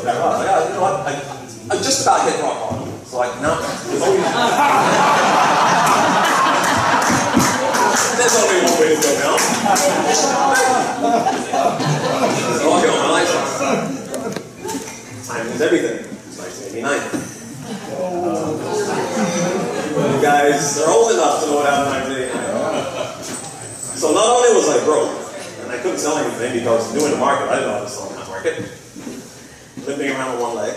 that rock. Like, you know what? I just about hit rock bottom. So like, no, there's only one way to go now. So I'll go on my license. Time is everything. It's 1989. You guys are old enough to know what happened in 1989. So not only was I broke, and I couldn't sell anything because doing the market, I didn't know how to sell in that market. Limping around with one leg.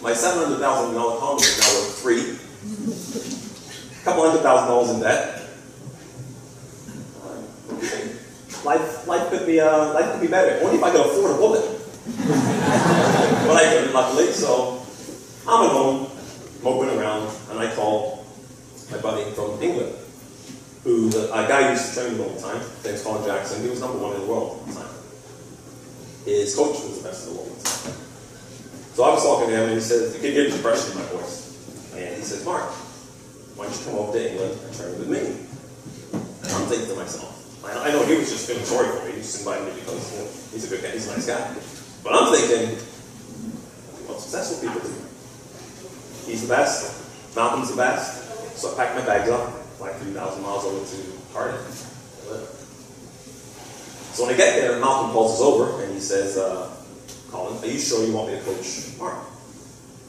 My $700,000 home is now worth $3. A couple $100,000 in debt. Life could be better. Only if I could afford a bullet. But I couldn't, luckily. So I'm at home, moping around, and I call my buddy from England, who a guy who used to train me all the time. His name's Colin Jackson. He was #1 in the world at the time. His coach was the best in the world at the time. So I was talking to him, and he says, you can hear the depression in my voice. And he says, Mark, why don't you come over to England and train with me? And I'm thinking to myself, I know he was just feeling sorry for me. He just invited me because he's a good guy, he's a nice guy. But I'm thinking, what successful people do. He's the best, Malcolm's the best. So I packed my bags up, like 3,000 miles over to Cardiff. So when I get there, Malcolm calls us over and he says, Colin, are you sure you want me to coach Mark?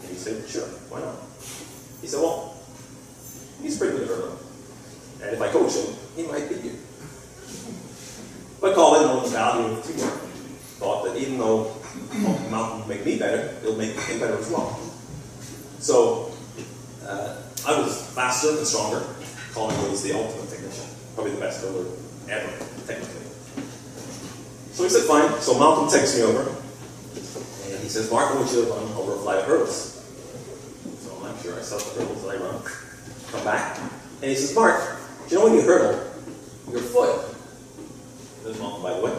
And he said, sure, why not? He said, well, he's pretty good at hurdling. And if I coach him, he might beat you. But Colin, knowing the value of teamwork, thought that even though Malcolm would make me better, it'll make him better as well. So I was faster and stronger. Colin was the ultimate technician, probably the best hurdler ever, technically. So he said, fine. So Malcolm takes me over, and he says, Mark, I want you to run over a flight of hurdles. So I'm sure I start the hurdles that I run, come back, and he says, Mark, do you know when you hurdle, your foot, there's Malcolm, by the way,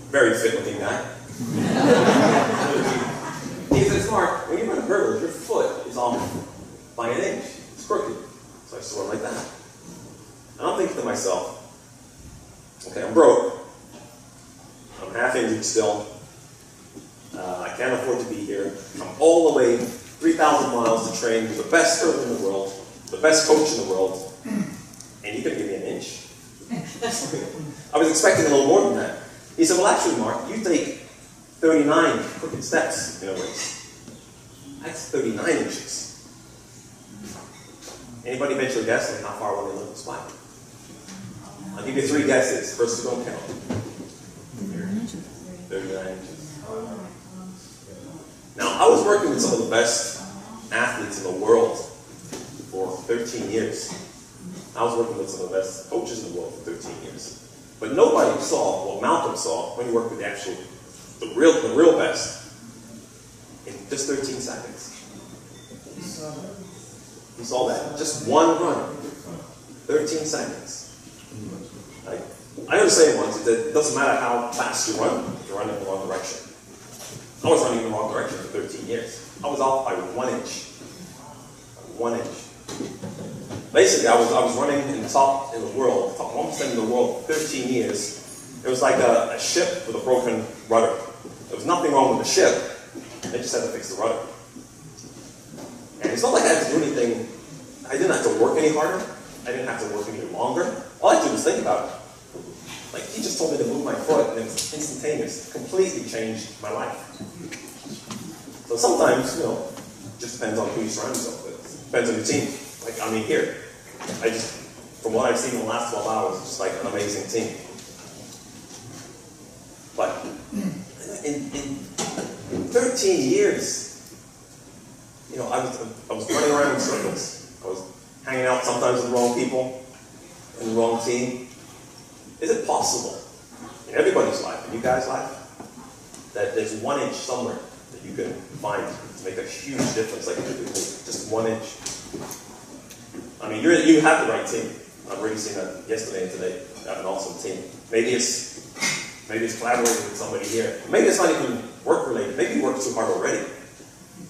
very fit-looking guy. He says, Mark, when you run hurdles, your foot is off by an inch. It's crooked. So I sort of like that. And I'm thinking to myself, okay, I'm broke. I'm half injured still. I can't afford to be here. I'm all the way 3,000 miles to train with the best hurdler in the world, the best coach in the world, and you're going to give me an inch? I was expecting a little more than that. He said, well, actually, Mark, you take 39 crooked steps in a race. That's 39 inches. Anybody venture a guess on how far one they live this flight? I'll give you 3 guesses. First, you don't count. 39 inches. Now, I was working with some of the best athletes in the world for 13 years. I was working with some of the best coaches in the world for 13 years. But nobody saw what Malcolm saw when he worked with the real best in just 13 seconds. He saw that. Just one run. 13 seconds. I heard say once that it doesn't matter how fast you run, if you're running in the wrong direction. I was running in the wrong direction for 13 years. I was off by 1 inch. 1 inch. Basically, I was running in the top in the world, top 1% in the world for 13 years. It was like a ship with a broken rudder. There was nothing wrong with the ship. They just had to fix the rudder. And it's not like I had to do anything. I didn't have to work any harder. I didn't have to work any longer. All I had to do was think about it. Like, he just told me to move my foot, and it was instantaneous. It completely changed my life. So sometimes, it just depends on who you surround yourself with. It depends on your team. Like, I mean, here, from what I've seen in the last 12 hours, it's just like an amazing team. But in 13 years, I was running around in circles. I was hanging out sometimes with the wrong people, in the wrong team. Is it possible in everybody's life, in you guys' life, that there's 1 inch somewhere that you can find to make a huge difference, like just 1 inch? I mean, you have the right team. I've already seen that yesterday and today. You have an awesome team. Maybe it's collaborating with somebody here. Maybe it's not even work related. Maybe you work too hard already.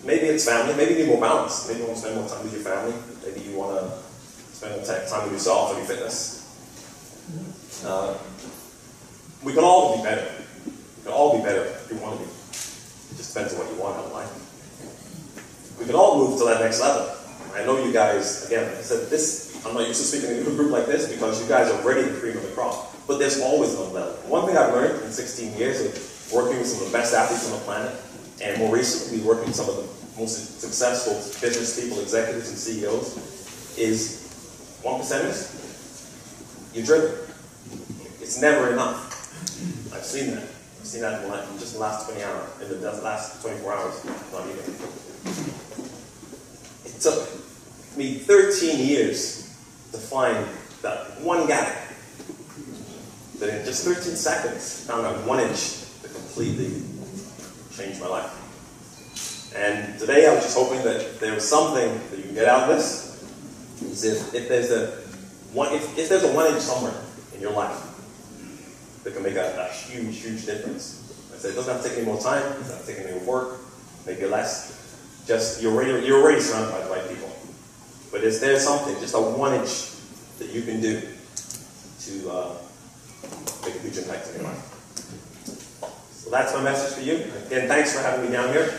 Maybe it's family. Maybe you need more balance. Maybe you want to spend more time with your family. Maybe you want to spend more time with yourself or your fitness. We can all be better. We can all be better if we want to be depends on what you want in life. We can all move to that next level. I know you guys, again, I said this, I'm not used to speaking in a group like this because you guys are already the cream of the crop. But there's always another level. One thing I've learned in 16 years of working with some of the best athletes on the planet, and more recently working with some of the most successful business people, executives, and CEOs, is 1%ers, you're driven. It's never enough. I've seen that. I've seen that in just the last 20 hours, in the last 24 hours, not even. It took me 13 years to find that one guy that in just 13 seconds found out 1 inch that completely changed my life. And today I was just hoping that there was something that you can get out of this. Is if there's a 1 inch somewhere in your life that can make a huge, huge difference. I said it doesn't have to take any more time, it doesn't have to take any more work, maybe less. Just you're already surrounded by the right people. But is there something, just a 1 inch that you can do to make a huge impact in your life? So that's my message for you. Again, thanks for having me down here.